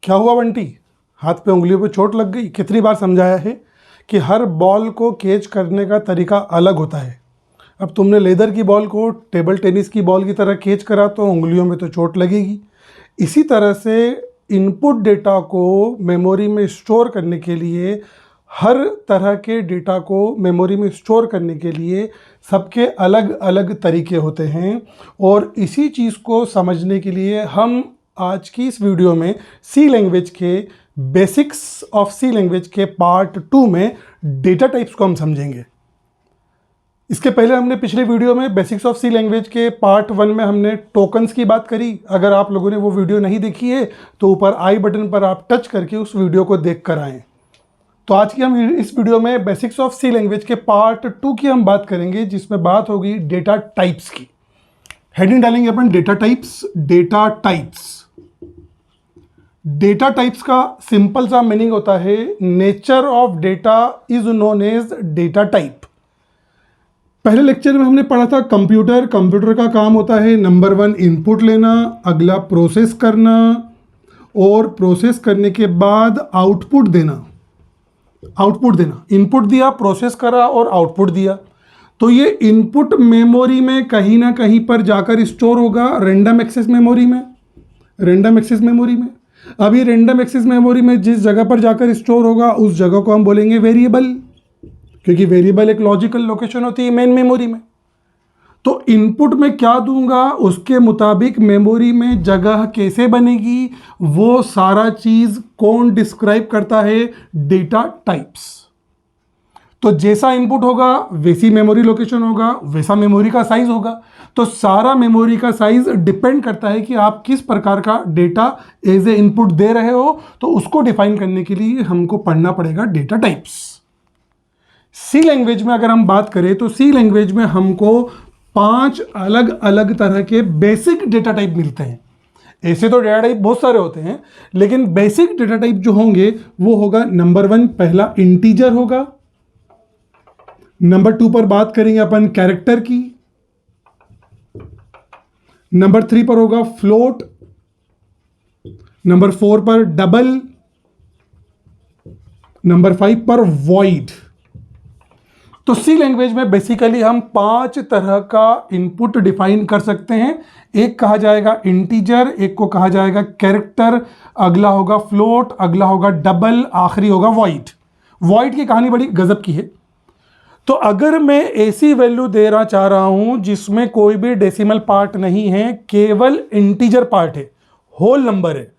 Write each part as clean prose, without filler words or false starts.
क्या हुआ बंटी, हाथ पे उंगलियों पे चोट लग गई? कितनी बार समझाया है कि हर बॉल को कैच करने का तरीका अलग होता है। अब तुमने लेदर की बॉल को टेबल टेनिस की बॉल की तरह कैच करा तो उंगलियों में तो चोट लगेगी। इसी तरह से इनपुट डेटा को मेमोरी में स्टोर करने के लिए, हर तरह के डेटा को मेमोरी में स्टोर करने के लिए सबके अलग अलग तरीके होते हैं। और इसी चीज़ को समझने के लिए हम आज की इस वीडियो में सी लैंग्वेज के बेसिक्स ऑफ सी लैंग्वेज के पार्ट 2 में डेटा टाइप्स को हम समझेंगे। इसके पहले हमने पिछले वीडियो में बेसिक्स ऑफ सी लैंग्वेज के पार्ट 1 में हमने टोकन्स की बात करी। अगर आप लोगों ने वो वीडियो नहीं देखी है तो ऊपर आई बटन पर आप टच करके उस वीडियो को देख कर आएँ। तो आज की हम इस वीडियो में बेसिक्स ऑफ सी लैंग्वेज के पार्ट 2 की हम बात करेंगे, जिसमें बात होगी डेटा टाइप्स की। हेडिंग डालेंगे अपन data types. Data types, data types का सिंपल सा मीनिंग होता है nature of data is known as data type. पहले लेक्चर में हमने पढ़ा था कंप्यूटर का काम होता है नंबर 1 इनपुट लेना, अगला प्रोसेस करना और प्रोसेस करने के बाद आउटपुट देना। इनपुट दिया, प्रोसेस करा और आउटपुट दिया, तो ये इनपुट मेमोरी में कहीं ना कहीं पर जाकर स्टोर होगा रैंडम एक्सेस मेमोरी में। अब ये रैंडम एक्सेस मेमोरी में जिस जगह पर जाकर स्टोर होगा उस जगह को हम बोलेंगे वेरिएबल, क्योंकि वेरिएबल एक लॉजिकल लोकेशन होती है मेन मेमोरी में। तो इनपुट में क्या दूंगा उसके मुताबिक मेमोरी में जगह कैसे बनेगी, वो सारा चीज कौन डिस्क्राइब करता है? Data types. तो जैसा इनपुट होगा वैसी मेमोरी लोकेशन होगा, वैसा मेमोरी का साइज होगा। तो सारा मेमोरी का साइज डिपेंड करता है कि आप किस प्रकार का डेटा एज ए इनपुट दे रहे हो। तो उसको डिफाइन करने के लिए हमको पढ़ना पड़ेगा डेटा टाइप्स। सी लैंग्वेज में अगर हम बात करें तो सी लैंग्वेज में हमको 5 अलग अलग तरह के बेसिक डेटा टाइप मिलते हैं। ऐसे तो डेटा टाइप बहुत सारे होते हैं, लेकिन बेसिक डेटा टाइप जो होंगे वो होगा नंबर 1 पहला इंटीजर होगा। नंबर 2 पर बात करेंगे अपन कैरेक्टर की। नंबर 3 पर होगा फ्लोट। नंबर 4 पर डबल। नंबर 5 पर वॉइड। तो सी लैंग्वेज में बेसिकली हम 5 तरह का इनपुट डिफाइन कर सकते हैं। एक कहा जाएगा इंटीजर, एक को कहा जाएगा कैरेक्टर, अगला होगा फ्लोट, अगला होगा डबल, आखिरी होगा वॉइड। वॉइड की कहानी बड़ी गजब की है। तो अगर मैं ऐसी वैल्यू देना चाह रहा हूं जिसमें कोई भी डेसिमल पार्ट नहीं है, केवल इंटीजर पार्ट है, होल नंबर है,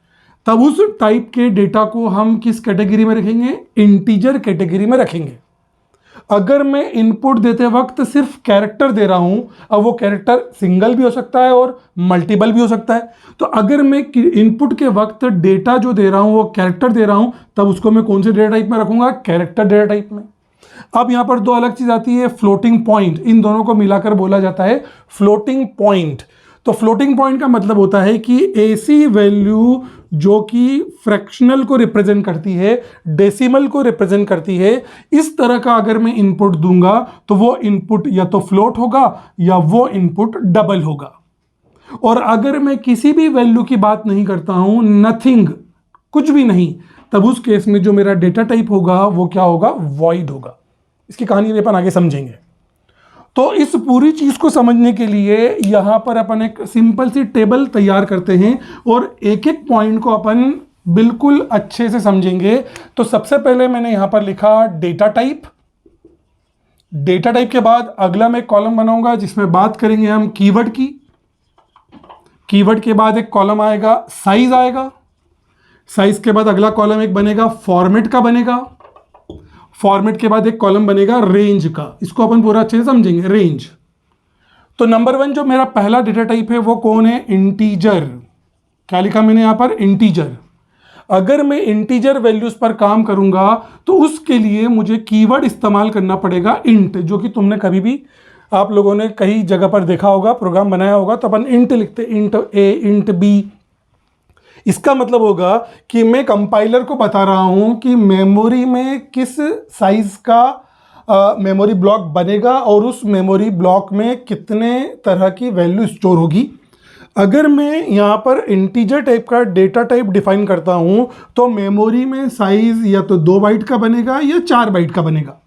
तब उस टाइप के डेटा को हम किस कैटेगरी में रखेंगे? इंटीजर कैटेगरी में रखेंगे। अगर मैं इनपुट देते वक्त सिर्फ कैरेक्टर दे रहा हूं, अब वो कैरेक्टर सिंगल भी हो सकता है और मल्टीपल भी हो सकता है, तो अगर मैं इनपुट के वक्त डेटा जो दे रहा हूं वो कैरेक्टर दे रहा हूं, तब उसको मैं कौन से डेटा टाइप में रखूंगा? कैरेक्टर डेटा टाइप में। अब यहां पर 2 अलग चीज आती है, फ्लोटिंग पॉइंट। इन दोनों को मिलाकर बोला जाता है फ्लोटिंग पॉइंट। तो फ्लोटिंग पॉइंट का मतलब होता है कि ऐसी वैल्यू जो कि फ्रैक्शनल को रिप्रेजेंट करती है, डेसिमल को रिप्रेजेंट करती है, इस तरह का अगर मैं इनपुट दूंगा तो वो इनपुट या तो फ्लोट होगा या वो इनपुट डबल होगा। और अगर मैं किसी भी वैल्यू की बात नहीं करता हूं, नथिंग, कुछ भी नहीं, तब उस केस में जो मेरा डेटा टाइप होगा वो क्या होगा? वॉइड होगा। इसकी कहानी भी अपन आगे समझेंगे। तो इस पूरी चीज को समझने के लिए यहां पर अपन एक सिंपल सी टेबल तैयार करते हैं और एक एक पॉइंट को अपन बिल्कुल अच्छे से समझेंगे। तो सबसे पहले मैंने यहां पर लिखा डेटा टाइप। डेटा टाइप के बाद अगला मैं कॉलम बनाऊंगा जिसमें बात करेंगे हम कीवर्ड की। कीवर्ड के बाद एक कॉलम आएगा साइज आएगा। साइज के बाद अगला कॉलम एक बनेगा फॉर्मेट का बनेगा। फॉर्मेट के बाद एक कॉलम बनेगा रेंज का। इसको अपन पूरा अच्छे से समझेंगे, रेंज। तो नंबर 1 जो मेरा पहला डेटा टाइप है वो कौन है? इंटीजर। क्या लिखा मैंने यहां पर? इंटीजर। अगर मैं इंटीजर वैल्यूज पर काम करूंगा तो उसके लिए मुझे कीवर्ड इस्तेमाल करना पड़ेगा इंट, जो कि तुमने कभी भी आप लोगों ने कई जगह पर देखा होगा, प्रोग्राम बनाया होगा, तो अपन इंट लिखते, इंट ए, इंट बी। इसका मतलब होगा कि मैं कंपाइलर को बता रहा हूं कि मेमोरी में किस साइज का मेमोरी ब्लॉक बनेगा और उस मेमोरी ब्लॉक में कितने तरह की वैल्यू स्टोर होगी। अगर मैं यहाँ पर इंटीजर टाइप का डेटा टाइप डिफाइन करता हूँ तो मेमोरी में साइज या तो 2 बाइट का बनेगा या 4 बाइट का बनेगा।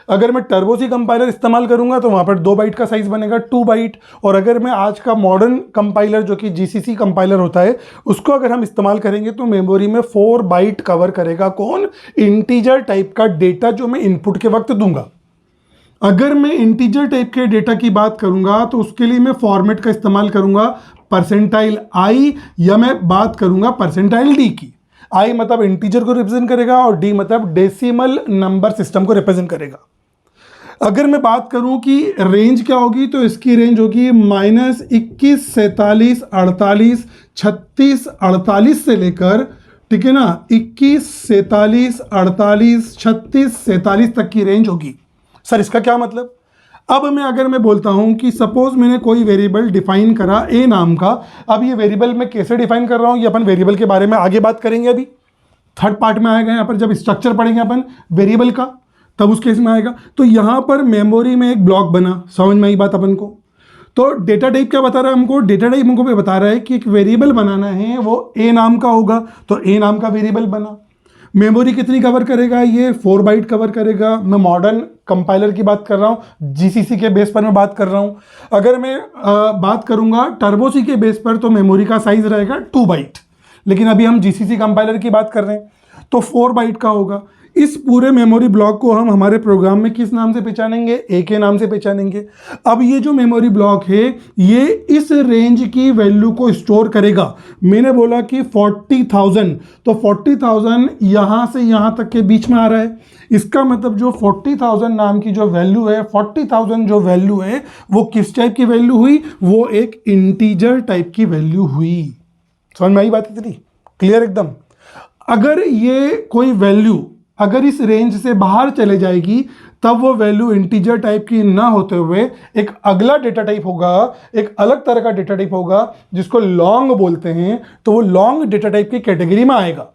अगर मैं टर्बो सी कंपाइलर इस्तेमाल करूंगा तो वहाँ पर 2 बाइट का साइज बनेगा, 2 बाइट। और अगर मैं आज का मॉडर्न कंपाइलर जो कि जीसीसी कंपाइलर होता है उसको अगर हम इस्तेमाल करेंगे तो मेमोरी में 4 बाइट कवर करेगा कौन, इंटीजर टाइप का डेटा जो मैं इनपुट के वक्त दूंगा। अगर मैं इंटीजर टाइप के डेटा की बात करूंगा तो उसके लिए मैं फॉर्मेट का इस्तेमाल करूंगा परसेंटाइल आई, या मैं बात करूंगा परसेंटाइल डी की। आई मतलब इंटीजर को रिप्रेजेंट करेगा और डी मतलब डेसिमल नंबर सिस्टम को रिप्रेजेंट करेगा। अगर मैं बात करूं कि रेंज क्या होगी तो इसकी रेंज होगी -21, 47, 48, 36, 48 से लेकर, ठीक है ना, 21, 47, 48, 36, 47 तक की रेंज होगी। सर इसका क्या मतलब? अब अगर मैं बोलता हूं कि सपोज मैंने कोई वेरिएबल डिफाइन करा ए नाम का। अब ये वेरिएबल मैं कैसे डिफाइन कर रहा हूं, ये अपन वेरिएबल के बारे में आगे बात करेंगे, अभी थर्ड पार्ट में आएगा। यहाँ पर जब स्ट्रक्चर पढ़ेंगे अपन वेरिएबल का तब उस केस में आएगा। तो यहाँ पर मेमोरी में एक ब्लॉक बना, समझ में आई बात अपन को। तो डेटा टाइप क्या बता रहा है हमको? डेटा टाइप हमको बता रहा है कि एक वेरिएबल बनाना है, वो ए नाम का होगा, तो ए नाम का वेरिएबल बना। मेमोरी कितनी कवर करेगा? ये 4 बाइट कवर करेगा। मैं मॉडर्न कंपाइलर की बात कर रहा हूँ, जीसीसी के बेस पर मैं बात कर रहा हूँ। अगर मैं बात करूँगा टर्बो सी के बेस पर तो मेमोरी का साइज रहेगा 2 बाइट, लेकिन अभी हम जीसीसी कंपाइलर की बात कर रहे हैं तो 4 बाइट का होगा। इस पूरे मेमोरी ब्लॉक को हम हमारे प्रोग्राम में किस नाम से पहचानेंगे? ए के नाम से पहचानेंगे। अब ये जो मेमोरी ब्लॉक है ये इस रेंज की वैल्यू को स्टोर करेगा। मैंने बोला कि 40,000, तो 40,000 यहाँ से यहाँ तक के बीच में आ रहा है। इसका मतलब जो 40,000 नाम की जो वैल्यू है, 40,000 जो वैल्यू है वो किस टाइप की वैल्यू हुई? वो एक इंटीजर टाइप की वैल्यू हुई। समझ में आई बात? इतनी क्लियर एकदम। अगर ये कोई वैल्यू अगर इस रेंज से बाहर चले जाएगी तब वो वैल्यू इंटीजर टाइप की ना होते हुए एक अगला डेटा टाइप होगा, एक अलग तरह का डेटा टाइप होगा जिसको लॉन्ग बोलते हैं। तो वो लॉन्ग डेटा टाइप की कैटेगरी में आएगा।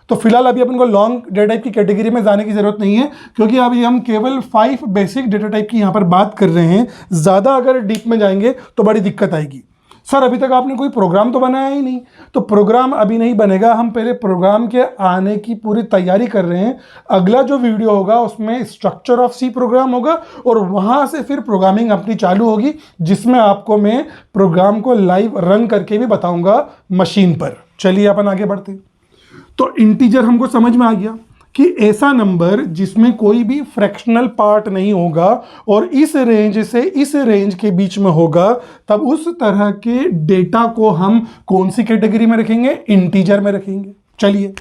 तो फिलहाल अभी अपन को लॉन्ग डेटा टाइप की कैटेगरी में जाने की जरूरत नहीं है, क्योंकि अभी हम केवल 5 बेसिक डेटा टाइप की यहाँ पर बात कर रहे हैं। ज़्यादा अगर डीप में जाएंगे तो बड़ी दिक्कत आएगी। सर अभी तक आपने कोई प्रोग्राम तो बनाया ही नहीं। तो प्रोग्राम अभी नहीं बनेगा, हम पहले प्रोग्राम के आने की पूरी तैयारी कर रहे हैं। अगला जो वीडियो होगा उसमें स्ट्रक्चर ऑफ सी प्रोग्राम होगा और वहां से फिर प्रोग्रामिंग अपनी चालू होगी, जिसमें आपको मैं प्रोग्राम को लाइव रन करके भी बताऊंगा मशीन पर। चलिए अपन आगे बढ़ते हैं। तो इंटीजर हमको समझ में आ गया कि ऐसा नंबर जिसमें कोई भी फ्रैक्शनल पार्ट नहीं होगा और इस रेंज से इस रेंज के बीच में होगा, तब उस तरह के डेटा को हम कौन सी कैटेगरी में रखेंगे? इंटीजर में रखेंगे। चलिए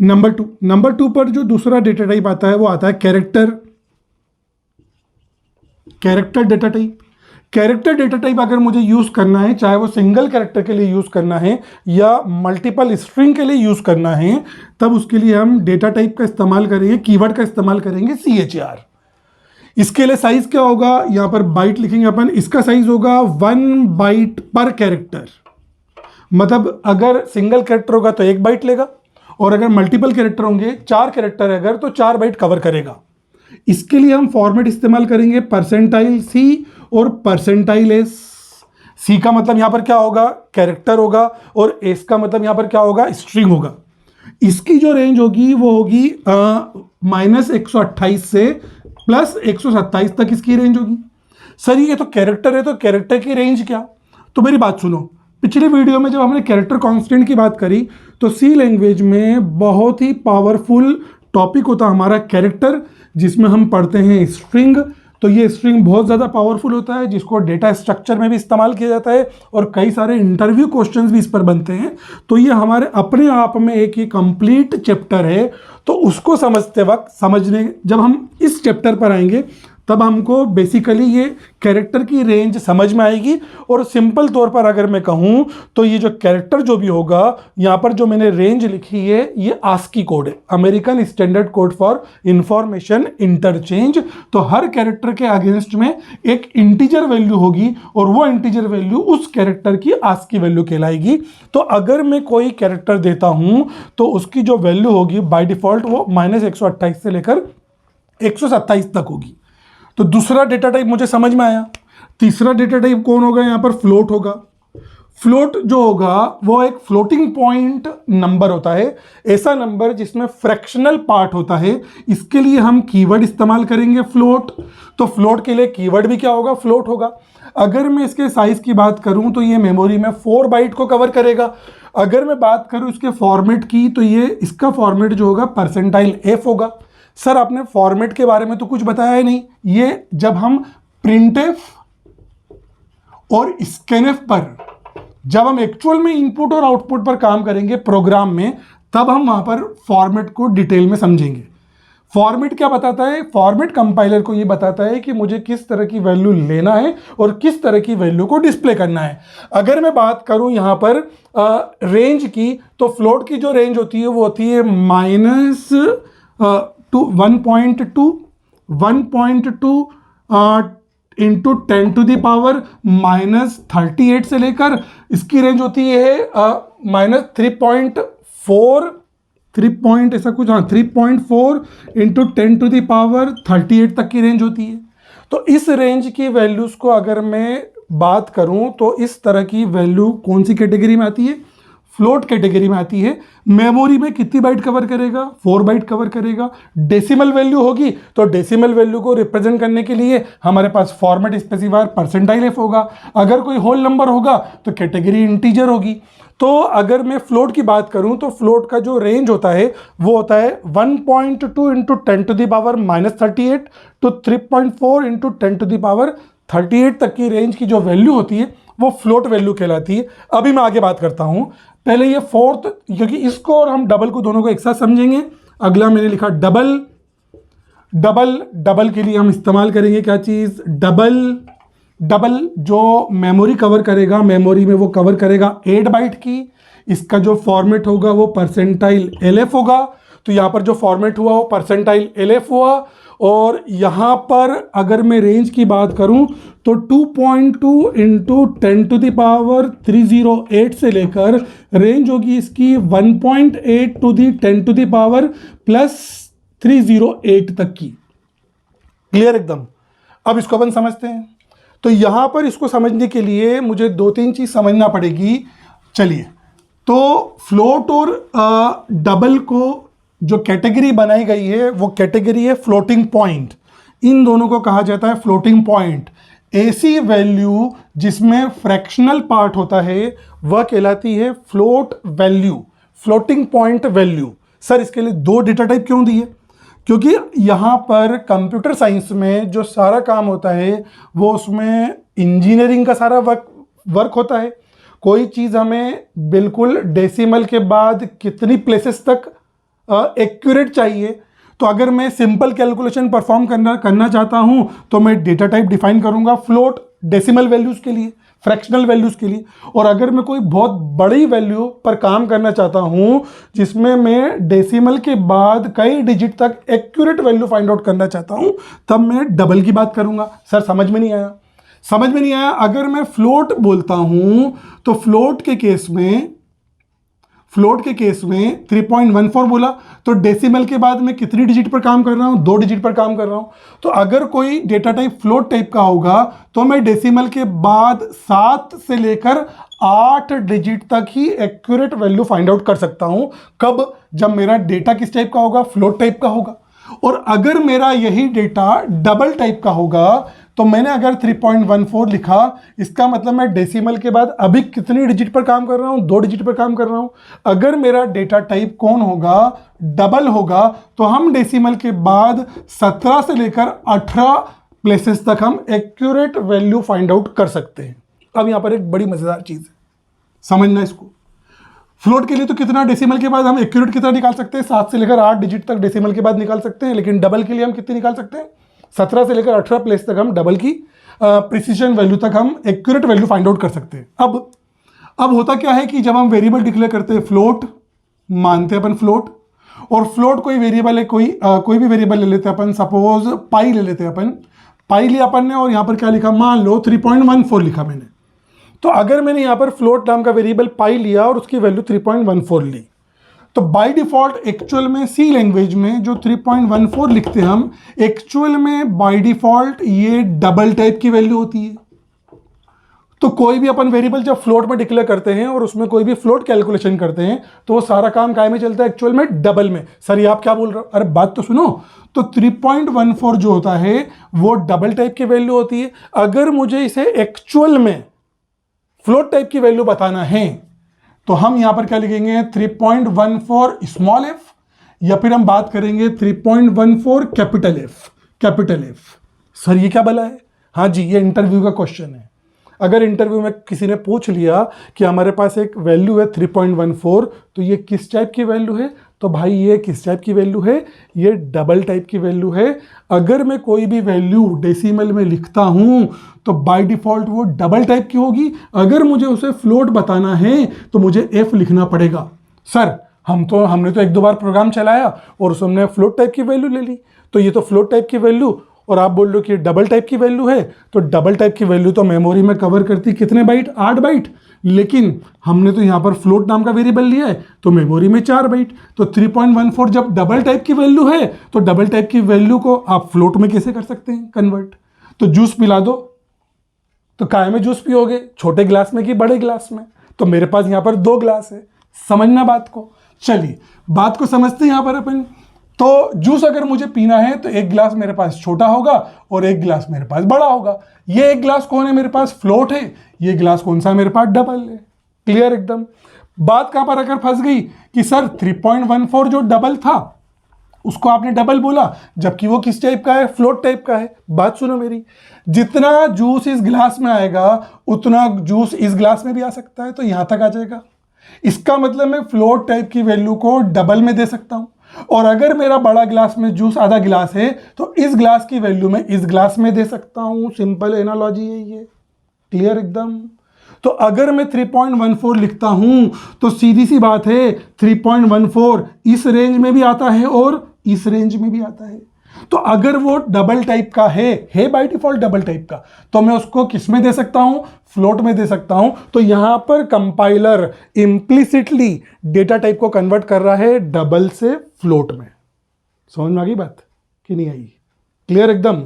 नंबर टू पर जो दूसरा डेटा टाइप आता है वो आता है character data type. Character data type अगर मुझे यूज करना है, चाहे वो सिंगल कैरेक्टर के लिए यूज करना है या मल्टीपल स्ट्रिंग के लिए यूज करना है, तब उसके लिए हम डेटा टाइप का इस्तेमाल करेंगे, कीवर्ड का इस्तेमाल करेंगे CHR। इसके लिए साइज क्या होगा? यहां पर बाइट लिखेंगे अपन। इसका साइज होगा 1 बाइट पर कैरेक्टर। मतलब अगर सिंगल कैरेक्टर होगा तो 1 बाइट लेगा, और अगर मल्टीपल कैरेक्टर होंगे, 4 कैरेक्टर अगर, तो 4 बाइट कवर करेगा। इसके लिए हम फॉर्मेट इस्तेमाल करेंगे परसेंटाइल C और परसेंटाइल S। C का मतलब यहां पर क्या होगा? कैरेक्टर होगा, और S का मतलब यहां पर क्या होगा? स्ट्रिंग होगा। इसकी जो रेंज होगी वो होगी -128 से +127 तक इसकी रेंज होगी। सर ये तो कैरेक्टर है, तो कैरेक्टर की रेंज क्या? तो मेरी बात सुनो, पिछले वीडियो में जब हमने कैरेक्टर कांस्टेंट की बात करी तो C लैंग्वेज में बहुत ही पावरफुल टॉपिक होता है हमारा कैरेक्टर, जिसमें हम पढ़ते हैं स्ट्रिंग। तो ये स्ट्रिंग बहुत ज़्यादा पावरफुल होता है, जिसको डेटा स्ट्रक्चर में भी इस्तेमाल किया जाता है और कई सारे इंटरव्यू क्वेश्चंस भी इस पर बनते हैं। तो ये हमारे अपने आप में एक ही कंप्लीट चैप्टर है। तो उसको समझते वक्त जब हम इस चैप्टर पर आएंगे तब हमको बेसिकली ये कैरेक्टर की रेंज समझ में आएगी। और सिंपल तौर पर अगर मैं कहूँ तो ये जो कैरेक्टर जो भी होगा, यहाँ पर जो मैंने रेंज लिखी है ये ASCII कोड है, American standard code for information interchange. तो हर कैरेक्टर के अगेंस्ट में एक इंटीजर वैल्यू होगी और वो इंटीजर वैल्यू उस कैरेक्टर की ASCII वैल्यू कहलाएगी। तो अगर मैं कोई कैरेक्टर देता हूँ तो उसकी जो वैल्यू होगी बाय डिफॉल्ट वो -128 से लेकर 127 तक होगी। तो दूसरा डेटा टाइप मुझे समझ में आया। तीसरा डेटा टाइप कौन होगा? यहाँ पर फ्लोट होगा। फ्लोट जो होगा वो एक फ्लोटिंग पॉइंट नंबर होता है, ऐसा नंबर जिसमें फ्रैक्शनल पार्ट होता है। इसके लिए हम कीवर्ड इस्तेमाल करेंगे फ्लोट। तो फ्लोट के लिए कीवर्ड भी क्या होगा, फ्लोट होगा। अगर मैं इसके साइज की बात करूं तो ये मेमोरी में 4 बाइट को कवर करेगा। अगर मैं बात करूं इसके फॉर्मेट की तो ये इसका फॉर्मेट जो होगा परसेंटाइल एफ होगा। सर आपने फॉर्मेट के बारे में तो कुछ बताया ही नहीं। ये जब हम प्रिंटएफ और स्कैनएफ पर, जब हम एक्चुअल में इनपुट और आउटपुट पर काम करेंगे प्रोग्राम में, तब हम वहां पर फॉर्मेट को डिटेल में समझेंगे। फॉर्मेट क्या बताता है, फॉर्मेट कंपाइलर को ये बताता है कि मुझे किस तरह की वैल्यू लेना है और किस तरह की वैल्यू को डिस्प्ले करना है। अगर मैं बात करूं यहां पर रेंज की, तो फ्लोट की जो रेंज होती है वो होती है -1.2 इंटू 10 टू द पावर -38 से लेकर इसकी रेंज होती है -3.4 इंटू 10 टू द पावर 38 तक की रेंज होती है। तो इस रेंज की वैल्यूज को अगर मैं बात करूं तो इस तरह की वैल्यू कौन सी कैटेगरी में आती है, फ्लोट कैटेगरी में आती है। मेमोरी में कितनी बाइट कवर करेगा, 4 बाइट कवर करेगा। डेसिमल वैल्यू होगी तो डेसिमल वैल्यू को रिप्रेजेंट करने के लिए हमारे पास फॉर्मेट स्पेसिफायर परसेंटाइल एफ होगा। अगर कोई होल नंबर होगा तो कैटेगरी इंटीजर होगी। तो अगर मैं फ्लोट की बात करूं तो फ्लोट का जो रेंज होता है वो होता है 1.2 into 10 to the power -38 to 3.4 into 10 to the power 38 तक की रेंज की जो वैल्यू होती है वो फ्लोट वैल्यू कहलाती है। अभी मैं आगे बात करता हूं। पहले ये फोर्थ, क्योंकि इसको और हम डबल को दोनों को एक साथ समझेंगे। अगला मैंने लिखा डबल। डबल के लिए हम इस्तेमाल करेंगे क्या चीज, डबल जो मेमोरी कवर करेगा, मेमोरी में वो कवर करेगा 8 बाइट की। इसका जो फॉर्मेट होगा वो परसेंटाइल एलएफ होगा। तो यहाँ पर जो फॉर्मेट हुआ वो परसेंटाइल एलएफ हुआ। और यहाँ पर अगर मैं रेंज की बात करूं तो 2.2 इंटू 10 टू द पावर 308 से लेकर रेंज होगी इसकी 1.8 to the 10 to the power +308 तक की। क्लियर एकदम। अब इसको अपन समझते हैं। तो यहां पर इसको समझने के लिए मुझे 2-3 चीज समझना पड़ेगी। चलिए, तो फ्लोट और डबल को जो कैटेगरी बनाई गई है वो कैटेगरी है फ्लोटिंग पॉइंट। इन दोनों को कहा जाता है फ्लोटिंग पॉइंट। ऐसी वैल्यू जिसमें फ्रैक्शनल पार्ट होता है वह कहलाती है float value, floating point value. Sir इसके लिए 2 डेटा टाइप क्यों दिए, क्योंकि यहाँ पर कंप्यूटर साइंस में जो सारा काम होता है वो उसमें इंजीनियरिंग का सारा वर्क होता है। कोई चीज़ हमें बिल्कुल डेसिमल के बाद कितनी प्लेसेस तक एक्यूरेट चाहिए। तो अगर मैं सिंपल कैलकुलेशन परफॉर्म करना चाहता हूं तो मैं डेटा टाइप डिफाइन करूंगा फ्लोट, डेसिमल वैल्यूज के लिए, फ्रैक्शनल वैल्यूज के लिए। और अगर मैं कोई बहुत बड़ी वैल्यू पर काम करना चाहता हूं जिसमें मैं डेसिमल के बाद कई डिजिट तक एक्यूरेट वैल्यू फाइंड आउट करना चाहता हूं, तब मैं डबल की बात करूंगा। सर समझ में नहीं आया, समझ में नहीं आया। अगर मैं फ्लोट बोलता हूं तो फ्लोट के केस में 3.14 बोला तो डेसिमल के बाद मैं कितनी डिजिट पर काम कर रहा हूं, 2 डिजिट पर काम कर रहा हूं। तो अगर कोई डेटा टाइप फ्लोट टाइप का होगा तो मैं डेसिमल के बाद 7 से लेकर 8 डिजिट तक ही एक्यूरेट वैल्यू फाइंड आउट कर सकता हूं। कब, जब मेरा डेटा किस टाइप का होगा, फ्लोट टाइप का होगा। और अगर मेरा यही डेटा डबल टाइप का होगा तो मैंने अगर 3.14 लिखा, इसका मतलब मैं डेसिमल के बाद अभी कितनी डिजिट पर काम कर रहा हूं, 2 डिजिट पर काम कर रहा हूं। अगर मेरा डेटा टाइप कौन होगा, डबल होगा, तो हम डेसिमल के बाद 17 से लेकर 18 प्लेसेस तक हम एक्यूरेट वैल्यू फाइंड आउट कर सकते हैं। अब यहां पर एक बड़ी मजेदार चीज है, समझना इसको। फ्लोट के लिए तो कितना डेसिमल के बाद हम एक्यूरेट कितना निकाल सकते हैं, 7 से लेकर 8 डिजिट तक डेसिमल के बाद निकाल सकते हैं। लेकिन डबल के लिए हम कितनी निकाल सकते हैं, 17 से लेकर 18 प्लेस तक हम डबल की प्रिसीजन वैल्यू तक हम एक्यूरेट वैल्यू फाइंड आउट कर सकते हैं। अब होता क्या है कि जब हम वेरिएबल डिक्लेयर करते हैं, फ्लोट मानते हैं अपन फ्लोट, और फ्लोट कोई वेरिएबल है, कोई भी वेरिएबल ले लेते हैं अपन, सपोज पाई ले लेते हैं अपन। पाई लिया अपन ने और यहां पर क्या लिखा, मान लो 3.14 लिखा मैंने। तो अगर मैंने यहां पर फ्लोट नाम का वेरिएबल पाई लिया और उसकी वैल्यू 3.14 ली, तो बाय डिफॉल्ट एक्चुअल में सी लैंग्वेज में जो 3.14 लिखते हैं हम, एक्चुअल में बाय डिफॉल्ट ये डबल टाइप की वैल्यू होती है। तो कोई भी अपन वेरिएबल जब फ्लोट में डिक्लेयर करते हैं और उसमें कोई भी फ्लोट कैलकुलेशन करते हैं तो वो सारा काम काय में चलता है, एक्चुअल में डबल में। सर ये आप क्या बोल रहे हो? अरे बात तो सुनो। तो 3.14 जो होता है वो डबल टाइप की वैल्यू होती है। अगर मुझे इसे एक्चुअल में फ्लोट टाइप की वैल्यू बताना है तो हम यहां पर क्या लिखेंगे, 3.14 स्मॉल एफ, या फिर हम बात करेंगे 3.14 capital F. Capital F sir ये क्या भला है? हाँ जी, ये इंटरव्यू का क्वेश्चन है। अगर इंटरव्यू में किसी ने पूछ लिया कि हमारे पास एक वैल्यू है 3.14, तो ये किस टाइप की वैल्यू है, तो भाई ये किस टाइप की वैल्यू है, ये डबल टाइप की वैल्यू है। अगर मैं कोई भी वैल्यू डेसिमल में लिखता हूं तो बाय डिफॉल्ट वो डबल टाइप की होगी। अगर मुझे उसे फ्लोट बताना है तो मुझे एफ लिखना पड़ेगा। सर हमने तो एक दो बार प्रोग्राम चलाया और उसमें फ्लोट टाइप की वैल्यू ले ली, तो ये तो फ्लोट टाइप की वैल्यू, और आप बोल रहे हो कि डबल टाइप की वैल्यू है, तो डबल टाइप की वैल्यू तो मेमोरी में कवर करती कितने बाइट, 8 बाइट, लेकिन हमने तो यहां पर फ्लोट नाम का वेरिएबल लिया है तो मेमोरी में 4 बाइट। तो 3.14 जब डबल टाइप की वैल्यू है तो डबल टाइप की वैल्यू को आप फ्लोट में कैसे कर सकते हैं कन्वर्ट? तो जूस पिला दो, तो काय में जूस पियोगे, छोटे गिलास में कि बड़े गिलास में? तो मेरे पास यहां पर 2 गिलास है। समझना बात को। चलिए बात को समझते हैं यहां पर अपन। तो जूस अगर मुझे पीना है तो एक गिलास मेरे पास छोटा होगा और एक गिलास मेरे पास बड़ा होगा। ये एक गिलास कौन है मेरे पास, फ्लोट है, ये गिलास कौन सा मेरे पास, डबल है। क्लियर एकदम। बात कहां पर अगर फंस गई कि सर 3.14 जो डबल था उसको आपने डबल बोला, जबकि वो किस टाइप का है, फ्लोट टाइप का है। बात सुनो मेरी, जितना जूस इस गिलास में आएगा उतना जूस इस गिलास में भी आ सकता है, तो यहां तक आ जाएगा। इसका मतलब मैं फ्लोट टाइप की वैल्यू को डबल में दे सकता हूं, और अगर मेरा बड़ा गिलास में जूस आधा गिलास है तो इस गिलास की वैल्यू मैं इस गिलास में दे सकता हूं। सिंपल एनालॉजी है ये। क्लियर एकदम। तो अगर मैं 3.14 लिखता हूं तो सीधी सी बात है 3.14 इस रेंज में भी आता है और इस रेंज में भी आता है। तो अगर वो डबल टाइप का है बाय डिफॉल्ट डबल टाइप का, तो मैं उसको किस में दे सकता हूं, फ्लोट में दे सकता हूं। तो यहां पर कंपाइलर इंप्लिसिटली डेटा टाइप को कन्वर्ट कर रहा है डबल से फ्लोट में। समझ में आ गई बात कि नहीं आई? क्लियर एकदम।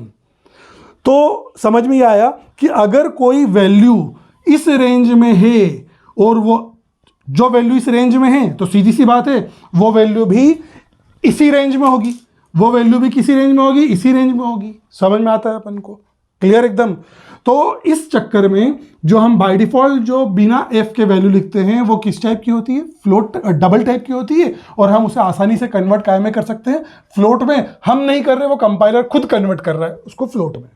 तो समझ में आया कि अगर कोई वैल्यू इस रेंज में है और वो जो वैल्यू इस रेंज में है तो सीधी सी बात है वो वैल्यू भी इसी रेंज में होगी, वो वैल्यू भी किसी रेंज में होगी, इसी रेंज में होगी। समझ में आता है अपन को? क्लियर एकदम। तो इस चक्कर में जो हम बाय डिफॉल्ट जो बिना एफ के वैल्यू लिखते हैं वो किस टाइप की होती है, फ्लोट डबल टाइप की होती है, और हम उसे आसानी से कन्वर्ट काय में कर सकते हैं, फ्लोट में। हम नहीं कर रहे, वो कंपाइलर खुद कन्वर्ट कर रहा है उसको फ्लोट में।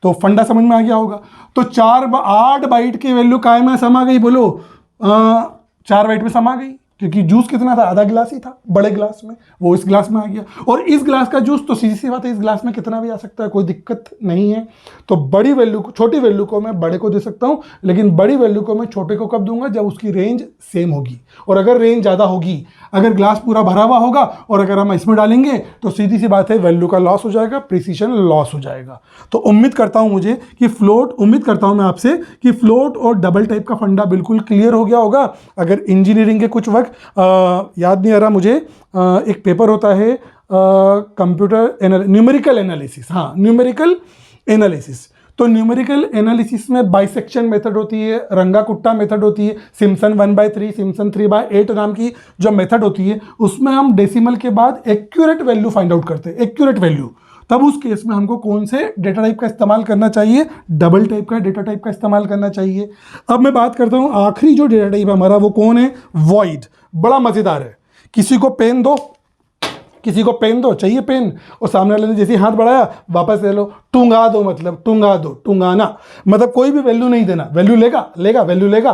तो फंडा समझ में आ गया होगा। तो 8 बाइट की वैल्यू काय में समा गई, बोलो 4 बाइट में समा गई, क्योंकि जूस कितना था, आधा गिलास ही था बड़े गिलास में, वो इस गिलास में आ गया। और इस गिलास का जूस तो सीधी सी बात है इस गिलास में कितना भी आ सकता है, कोई दिक्कत नहीं है। तो बड़ी वैल्यू को, छोटी वैल्यू को मैं बड़े को दे सकता हूं, लेकिन बड़ी वैल्यू को मैं छोटे को कब दूंगा, जब उसकी रेंज सेम होगी। और अगर रेंज ज़्यादा होगी, अगर ग्लास पूरा भरा हुआ होगा और अगर हम इसमें डालेंगे तो सीधी सी बात है वैल्यू का लॉस हो जाएगा, प्रिसीजन लॉस हो जाएगा। तो उम्मीद करता हूं मैं आपसे कि फ्लोट और डबल टाइप का फंडा बिल्कुल क्लियर हो गया होगा। अगर इंजीनियरिंग के कुछ वक्त याद नहीं आ रहा मुझे, एक पेपर होता है कंप्यूटर न्यूमेरिकल एनालिसिस, हाँ न्यूमेरिकल एनालिसिस। तो न्यूमेरिकल एनालिसिस में बाइसेक्शन मेथड होती है, रंगा कुट्टा मेथड होती है, सिम्पसन 1/3, सिम्पसन 3/8 नाम की जो मेथड होती है, उसमें हम डेसिमल के बाद एक्यूरेट वैल्यू फाइंड आउट करते हैं, एक्यूरेट वैल्यू। तब उस केस में हमको कौन से डेटा टाइप का इस्तेमाल करना चाहिए, डबल टाइप का डेटा टाइप का इस्तेमाल करना चाहिए। अब मैं बात करता हूं आखिरी जो डेटा टाइप हमारा वो कौन है, वॉइड। बड़ा मजेदार है। किसी को पेन दो, चाहिए पेन, और सामने वाले ने जैसे हाथ बढ़ाया वापस ले लो, टूंगा दो, मतलब टूंगा दो, टूंगाना मतलब कोई भी वैल्यू नहीं देना, वैल्यू लेगा,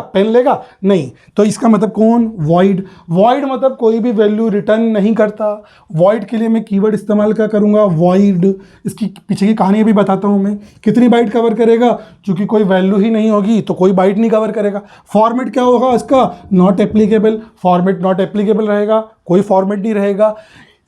पेन लेगा नहीं। तो इसका मतलब कौन, वॉइड। वॉइड मतलब कोई भी वैल्यू रिटर्न नहीं करता। वॉइड के लिए मैं कीवर्ड इस्तेमाल क्या करूंगा, वॉइड। इसकी पीछे की कहानी भी बताता हूं मैं। कितनी बाइट कवर करेगा, क्योंकि कोई वैल्यू ही नहीं होगी तो कोई बाइट नहीं कवर करेगा। फॉर्मेट क्या होगा इसका, not applicable, format not applicable रहेगा, कोई फॉर्मेट नहीं रहेगा।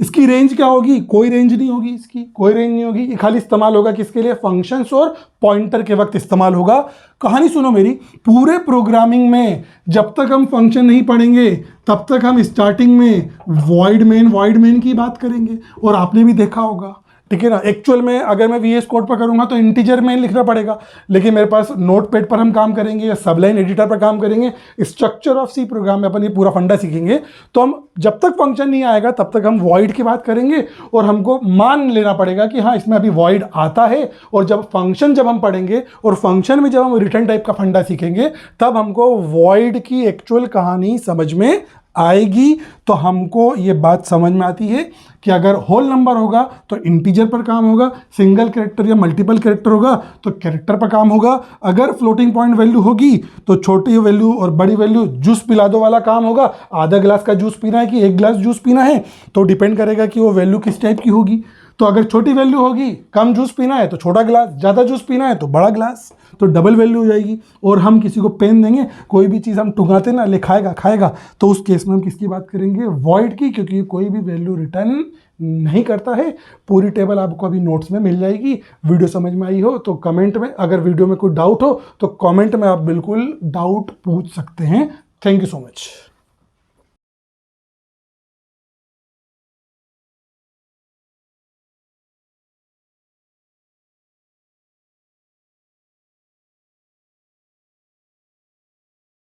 इसकी रेंज क्या होगी, कोई रेंज नहीं होगी, इसकी कोई रेंज नहीं होगी। ये खाली इस्तेमाल होगा किसके लिए, फंक्शंस और पॉइंटर के वक्त इस्तेमाल होगा। कहानी सुनो मेरी, पूरे प्रोग्रामिंग में जब तक हम फंक्शन नहीं पढ़ेंगे तब तक हम स्टार्टिंग में वॉइड मेन की बात करेंगे। और आपने भी देखा होगा ठीक है ना। एक्चुअल में अगर मैं VS कोड पर करूंगा तो इंटीजर में लिखना पड़ेगा, लेकिन मेरे पास नोटपैड पर हम काम करेंगे या सबलाइन एडिटर पर काम करेंगे, स्ट्रक्चर ऑफ सी प्रोग्राम में अपन ये पूरा फंडा सीखेंगे। तो हम जब तक फंक्शन नहीं आएगा तब तक हम वॉइड की बात करेंगे, और हमको मान लेना पड़ेगा कि हाँ इसमें अभी वॉइड आता है। और जब हम पढ़ेंगे और फंक्शन में जब हम रिटर्न टाइप का फंडा सीखेंगे तब हमको वॉइड की एक्चुअल कहानी समझ में आएगी। तो हमको ये बात समझ में आती है कि अगर होल नंबर होगा तो इंटीजर पर काम होगा, सिंगल कैरेक्टर या मल्टीपल कैरेक्टर होगा तो कैरेक्टर पर काम होगा, अगर फ्लोटिंग पॉइंट वैल्यू होगी तो छोटी वैल्यू और बड़ी वैल्यू जूस पिला दो वाला काम होगा। आधा गिलास का जूस पीना है कि एक गिलास जूस पीना है तो डिपेंड करेगा कि वो वैल्यू किस टाइप की होगी। तो अगर छोटी वैल्यू होगी, कम जूस पीना है तो छोटा गिलास, ज़्यादा जूस पीना है तो बड़ा गिलास, तो डबल वैल्यू हो जाएगी। और हम किसी को पेन देंगे, कोई भी चीज़ हम टुंगाते ना लिखाएगा खाएगा, तो उस केस में हम किसकी बात करेंगे, वॉइड की, क्योंकि कोई भी वैल्यू रिटर्न नहीं करता है। पूरी टेबल आपको अभी नोट्स में मिल जाएगी। वीडियो समझ में आई हो तो कमेंट में, अगर वीडियो में कोई डाउट हो तो कमेंट में आप बिल्कुल डाउट पूछ सकते हैं। Thank you so much.